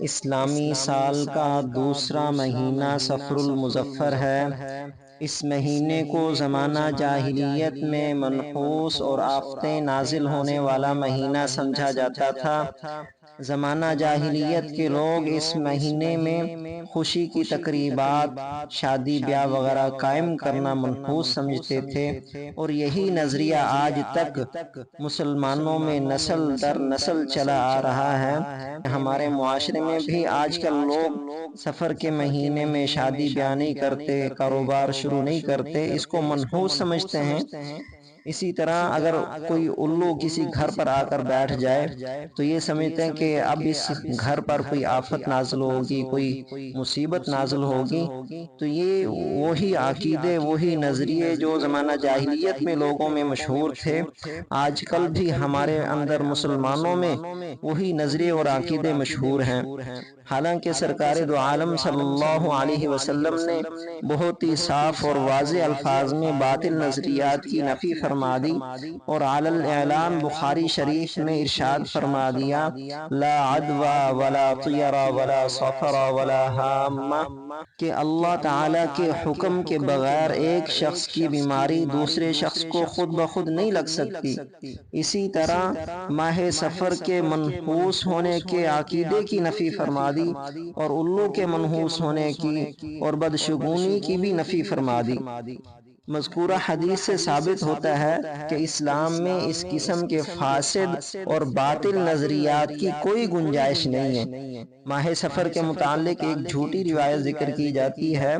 اسلامی سال کا دوسرا مہینہ صفر المظفر ہے۔ اس مہینے کو زمانہ جاہلیت میں منحوس اور آفتیں نازل ہونے والا مہینہ سمجھا جاتا تھا۔ زمانہ جاہلیت کے لوگ اس مہینے میں خوشی کی تقریبات، شادی بیاہ وغیرہ قائم کرنا منحوس سمجھتے تھے، اور یہی نظریہ آج تک مسلمانوں میں نسل در نسل چلا آ رہا ہے۔ ہمارے معاشرے میں بھی آج کل لوگ سفر کے مہینے میں شادی بیاہ نہیں کرتے، کاروبار شروع نہیں کرتے، اس کو منحوس سمجھتے ہیں۔ اسی طرح اگر کوئی الو کسی گھر پر آ کر بیٹھ جائے تو یہ سمجھتے ہیں کہ اب اس گھر پر کوئی آفت نازل ہوگی، کوئی مصیبت نازل ہوگی۔ تو یہ وہی عقیدے، وہی نظریے جو زمانہ جاہلیت میں لوگوں میں مشہور تھے، آج کل بھی ہمارے اندر مسلمانوں میں وہی نظریے اور عقیدے مشہور ہیں۔ حالانکہ سرکار دو عالم صلی اللہ علیہ وسلم نے بہت ہی صاف اور واضح الفاظ میں باطل نظریات کی نفی فرما دی، اور علی الاعلان بخاری شریف میں ارشاد فرما دیا: لا عدوى ولا طیر ولا صفر ولا ہامہ، کہ اللہ تعالیٰ کے حکم کے بغیر ایک شخص کی بیماری دوسرے شخص کو خود بخود نہیں لگ سکتی۔ اسی طرح ماہ سفر کے منحوس ہونے کے عقیدے کی نفی فرما دی، اور الو کے منحوس ہونے کی اور بدشگونی کی بھی نفی فرما دی۔ مذکورہ حدیث سے ثابت ہوتا ہے کہ اسلام میں اس قسم کے فاسد اور باطل نظریات کی کوئی گنجائش نہیں ہے۔ ماہ سفر کے متعلق ایک جھوٹی روایت ذکر کی جاتی ہے: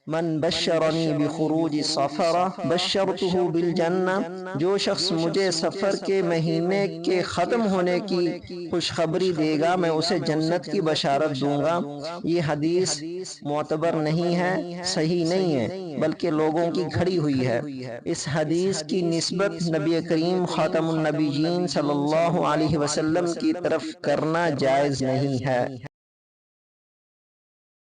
من بشرنی بخروج صفر بشرتہ بالجنہ، جو شخص مجھے سفر کے مہینے کے ختم ہونے کی خوشخبری دے گا میں اسے جنت کی بشارت دوں گا۔ یہ حدیث معتبر نہیں ہے، صحیح نہیں ہے، بلکہ لوگوں کی گھڑی ہوئی ہے۔ اس حدیث کی نسبت نبی کریم خاتم النبیین صلی اللہ علیہ وسلم کی طرف کرنا جائز نہیں ہے۔